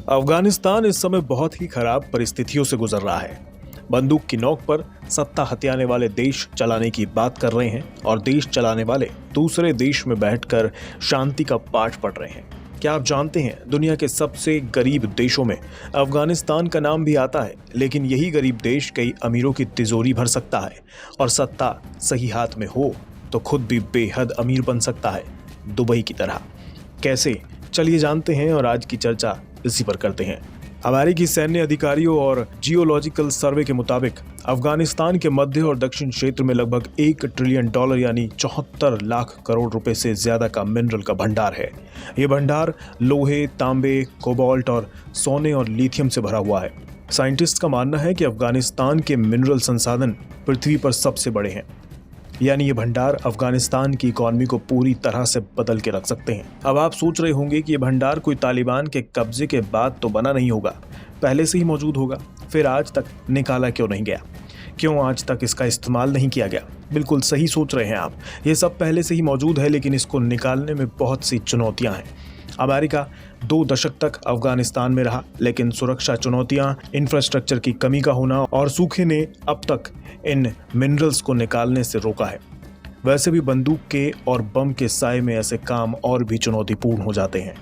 अफगानिस्तान इस समय बहुत ही खराब परिस्थितियों से गुजर रहा है। बंदूक की नोक पर सत्ता हथियाने वाले देश चलाने की बात कर रहे हैं और देश चलाने वाले दूसरे देश में बैठकर शांति का पाठ पढ़ रहे हैं। क्या आप जानते हैं, दुनिया के सबसे गरीब देशों में अफगानिस्तान का नाम भी आता है, लेकिन यही गरीब देश कई अमीरों की तिजोरी भर सकता है और सत्ता सही हाथ में हो तो खुद भी बेहद अमीर बन सकता है, दुबई की तरह। कैसे, चलिए जानते हैं और आज की चर्चा इसी पर करते हैं। अमेरिकी सैन्य अधिकारियों और जियोलॉजिकल सर्वे के मुताबिक अफगानिस्तान के मध्य और दक्षिण क्षेत्र में लगभग $1 ट्रिलियन यानी 74 लाख करोड़ रुपए से ज्यादा का मिनरल का भंडार है। ये भंडार लोहे, तांबे, कोबाल्ट और सोने और लिथियम से भरा हुआ है। साइंटिस्ट का मानना है कि अफगानिस्तान के मिनरल संसाधन पृथ्वी पर सबसे बड़े हैं, यानी ये भंडार अफगानिस्तान की इकॉनमी को पूरी तरह से बदल के रख सकते हैं। अब आप सोच रहे होंगे कि ये भंडार कोई तालिबान के कब्जे के बाद तो बना नहीं होगा, पहले से ही मौजूद होगा, फिर आज तक निकाला क्यों नहीं गया? क्यों आज तक इसका इस्तेमाल नहीं किया गया? बिल्कुल सही सोच रहे हैं आप, ये सब पहले से ही मौजूद है, लेकिन इसको निकालने में बहुत सी चुनौतियां हैं। अमेरिका 2 दशक तक अफगानिस्तान में रहा, लेकिन सुरक्षा चुनौतियां, इंफ्रास्ट्रक्चर की कमी का होना और सूखे ने अब तक इन मिनरल्स को निकालने से रोका है। वैसे भी बंदूक के और बम के साए में ऐसे काम और भी चुनौतीपूर्ण हो जाते हैं।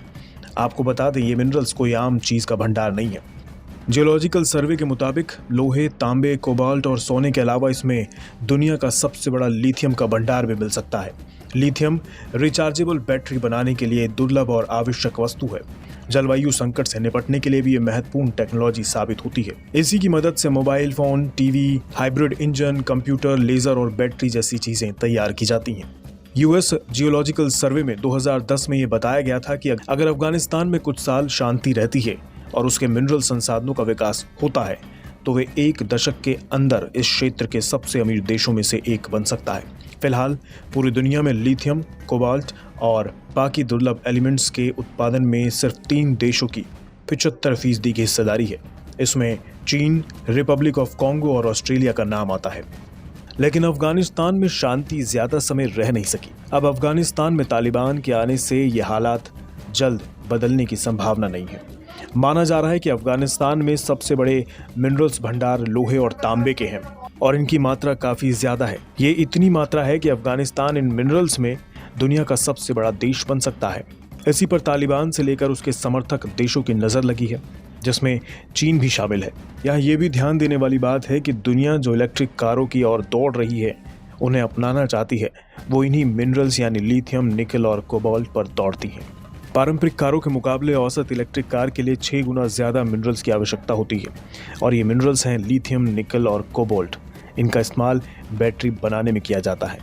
आपको बता दें, ये मिनरल्स कोई आम चीज का भंडार नहीं है। जियोलॉजिकल सर्वे के मुताबिक लोहे, तांबे, कोबाल्ट और सोने के अलावा इसमें दुनिया का सबसे बड़ा लिथियम का भंडार भी मिल सकता है। लिथियम रिचार्जेबल बैटरी बनाने के लिए दुर्लभ और आवश्यक वस्तु है। जलवायु संकट से निपटने के लिए भी ये महत्वपूर्ण टेक्नोलॉजी साबित होती है। इसी की मदद से mobile phone, TV, hybrid engine, computer, laser और बैटरी जैसी चीजें तैयार की जाती हैं। यूएस जियोलॉजिकल सर्वे में 2010 में ये बताया गया था कि अगर अफगानिस्तान में कुछ साल शांति रहती है और उसके मिनरल संसाधनों का विकास होता है तो वे 1 दशक के अंदर इस क्षेत्र के सबसे अमीर देशों में से एक बन सकता है। फिलहाल पूरी दुनिया में लिथियम, कोबाल्ट और बाकी दुर्लभ एलिमेंट्स के उत्पादन में सिर्फ 3 देशों की 75% की हिस्सेदारी है। इसमें चीन, रिपब्लिक ऑफ कॉन्गो और ऑस्ट्रेलिया का नाम आता है। लेकिन अफगानिस्तान में शांति ज्यादा समय रह नहीं सकी। अब अफगानिस्तान में तालिबान के आने से ये हालात जल्द बदलने की संभावना नहीं है। माना जा रहा है कि अफगानिस्तान में सबसे बड़े मिनरल्स भंडार लोहे और तांबे के हैं और इनकी मात्रा काफी ज्यादा है। ये इतनी मात्रा है कि अफगानिस्तान इन मिनरल्स में दुनिया का सबसे बड़ा देश बन सकता है। इसी पर तालिबान से लेकर उसके समर्थक देशों की नजर लगी है, जिसमें चीन भी शामिल है। यहाँ ये भी ध्यान देने वाली बात है कि दुनिया जो इलेक्ट्रिक कारों की ओर दौड़ रही है, उन्हें अपनाना चाहती है, वो इन्हीं मिनरल्स यानी लिथियम, निकल और कोबाल्ट पर दौड़ती है। पारंपरिक कारों के मुकाबले औसत इलेक्ट्रिक कार के लिए 6 गुना ज्यादा मिनरल्स की आवश्यकता होती है और ये मिनरल्स हैं लिथियम, निकल और कोबाल्ट। इनका इस्तेमाल बैटरी बनाने में किया जाता है।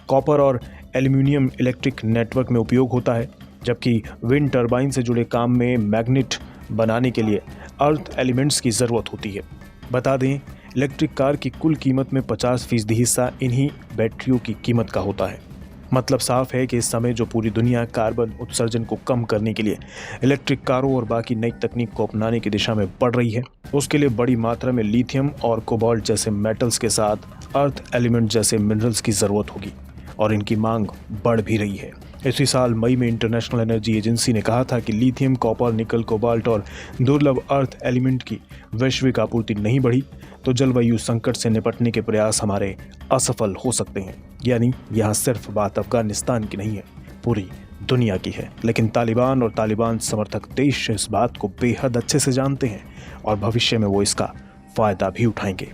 कॉपर और एल्यूमिनियम इलेक्ट्रिक नेटवर्क में उपयोग होता है, जबकि विंड टरबाइन से जुड़े काम में मैग्नेट बनाने के लिए अर्थ एलिमेंट्स की ज़रूरत होती है। बता दें, इलेक्ट्रिक कार की कुल कीमत में 50% हिस्सा इन्हीं बैटरियों की कीमत का होता है। मतलब साफ है कि इस समय जो पूरी दुनिया कार्बन उत्सर्जन को कम करने के लिए इलेक्ट्रिक कारों और बाकी नई तकनीक को अपनाने की दिशा में बढ़ रही है, उसके लिए बड़ी मात्रा में लिथियम और कोबाल्ट जैसे मेटल्स के साथ अर्थ एलिमेंट जैसे मिनरल्स की ज़रूरत होगी और इनकी मांग बढ़ भी रही है। इसी साल मई में इंटरनेशनल एनर्जी एजेंसी ने कहा था कि लिथियम, कॉपर, निकल, कोबाल्ट और दुर्लभ अर्थ एलिमेंट की वैश्विक आपूर्ति नहीं बढ़ी तो जलवायु संकट से निपटने के प्रयास हमारे असफल हो सकते हैं। यानी यहाँ सिर्फ बात अफगानिस्तान की नहीं है, पूरी दुनिया की है। लेकिन तालिबान और तालिबान समर्थक देश इस बात को बेहद अच्छे से जानते हैं और भविष्य में वो इसका फायदा भी उठाएंगे।